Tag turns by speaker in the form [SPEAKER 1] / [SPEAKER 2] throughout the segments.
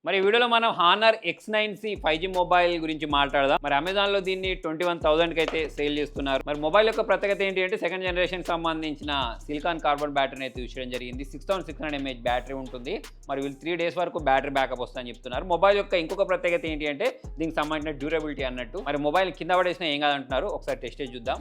[SPEAKER 1] మరి ఈ వీడియోలో మనం హానర్ X9C 5G మొబైల్ గురించి మాట్లాడదాం. మరి అమెజాన్లో దీన్ని 21,000కి అయితే సేల్ చేస్తున్నారు. మరి మొబైల్ యొక్క ప్రత్యేకత ఏంటి అంటే సెకండ్ జనరేషన్ సంబంధించిన సిలికాన్ కార్బన్ బ్యాటరీని అయితే యూస్ చేయడం జరిగింది. 6600 mAh బ్యాటరీ ఉంటుంది. మరి వీళ్ళు 3 days వరకు బ్యాటరీ బ్యాకప్ వస్తుందని చెప్తున్నారు. మొబైల్ యొక్క ఇంకొక ప్రత్యేకత ఏంటి అంటే దీనికి సంబంధించిన డ్యూరబిలిటీ అన్నట్టు. మరి మొబైల్ కింద పడేసినా ఏం కాదంటున్నారు. ఒకసారి టెస్ట్ చేసి చూద్దాం.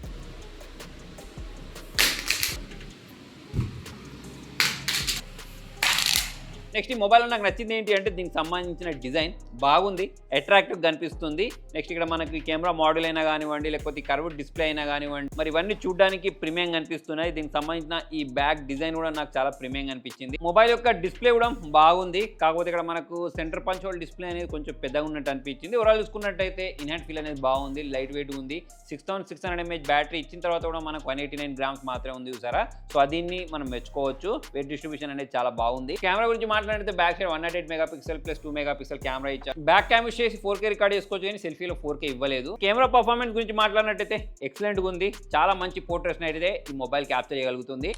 [SPEAKER 1] నెక్స్ట్ ఈ మొబైల్లో నాకు నచ్చింది ఏంటి అంటే దీనికి సంబంధించిన డిజైన్ బాగుంది, అట్రాక్టివ్గా కనిపిస్తుంది. నెక్స్ట్ ఇక్కడ మనకి కెమెరా మోడల్ అయినా కానివ్వండి, లేకపోతే కర్వ్డ్ డిస్ప్లే అయినా కానివ్వండి, మరి ఇవన్నీ చూడడానికి ప్రీమియం కనిపిస్తున్నాయి. దీనికి సంబంధించిన ఈ బ్యాక్ డిజైన్ కూడా నాకు చాలా ప్రీమియం కనిపించింది. మొబైల్ యొక్క డిస్ప్లే కూడా బాగుంది, కాకపోతే ఇక్కడ మనకు సెంటర్ పంచ్ హోల్ డిస్ప్లే అనేది కొంచెం పెద్దగా ఉన్నట్టు అనిపించింది. ఓవరాల్ చూసుకున్నట్టయితే ఇన్హ్యాండ్ ఫీల్ అనేది బాగుంది, లైట్ వెయిట్ ఉంది. 6600 mAh బ్యాటరీ ఇచ్చిన తర్వాత కూడా మనకు 189 grams మాత్రమే ఉంది చూసారా. సో దీన్ని మనం మెచ్చుకోవచ్చు. వెయిట్ డిస్ట్రిబ్యూషన్ అనేది చాలా బాగుంది. కెమెరా గురించి మాట్లాడితే back side 108 megapixel plus 2 megapixel camera ఇచ్చారు. బ్యాక్ కెమెరా చేసి 4K రికార్డ్ చేసుకోవచ్చు, కానీ సెల్ఫీలో 4K ఇవ్వలేదు. కెమెరా పర్ఫార్మెన్స్ గురించి మాట్లాడినట్టయితే ఎక్సలెంట్ గా ఉంది. చాలా మంచి పోర్ట్రేట్స్ అయితే ఈ మొబైల్ క్యాప్చర్ చేయగలుగుతుంది.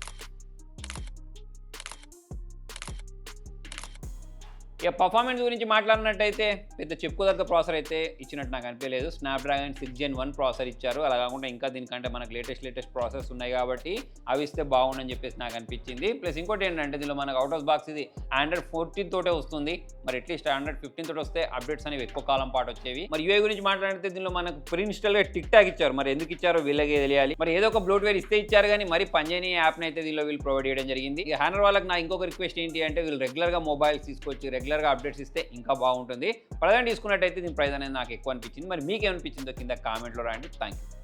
[SPEAKER 1] ఇక పర్ఫార్మెన్స్ గురించి మాట్లాడినట్టయితే పెద్ద చెప్పుకోదగ్గ ప్రాసెసర్ అయితే ఇచ్చినట్టు నాకు అనిపించలేదు. స్నాప్డ్రాగన్ 6 Gen 1 ప్రాసెసర్ ఇచ్చారు. అలా కాకుండా ఇంకా దీనికంటే మనకు లేటెస్ట్ ప్రాసెస్ ఉన్నాయి కాబట్టి అవి ఇస్తే బాగుండని చెప్పేసి నాకు అనిపించింది. ప్లస్ ఇంకోటి ఏంటంటే దీనిలో మనకు అవుట్ ఆఫ్ బాక్స్ ఇది Android 14 తోటే వస్తుంది. మరి అట్లీస్ట్ Android 15 తోటి వస్తే అప్డేట్స్ అనేవి ఎక్కువ కాలం పాటు వచ్చేవి. మరి UI గురించి మాట్లాడితే దీనిలో మనకు ప్రీ ఇన్స్టాల్గా టిక్ టాక్ ఇచ్చారు. మరి ఎందుకు ఇచ్చారో వీళ్ళకే తెలియాలి. మరి ఏదో ఒక బ్లోట్వేర్ ఇస్తే ఇచ్చారు, కానీ మరి పనిచేయని యాప్ని అయితే దీనిలో వీళ్ళు ప్రొవైడ్ చేయడం జరిగింది. ఈ హానర్ వాళ్ళకి నా ఇంకొక రిక్వెస్ట్ ఏంటి అంటే వీళ్ళు రెగ్యులర్గా మొబైల్స్ తీసుకొచ్చి రెగ్యులర్గా అప్డేట్స్ ఇస్తే ఇంకా బాగుంటుంది. ప్రజెంట్ తీసుకున్నట్టయితే దీని ప్రైస్ అనేది నాకు ఎక్కువ అనిపించింది. మరి మీకేమనిపించిందో కింద కామెంట్లో రాయండి. Thank you.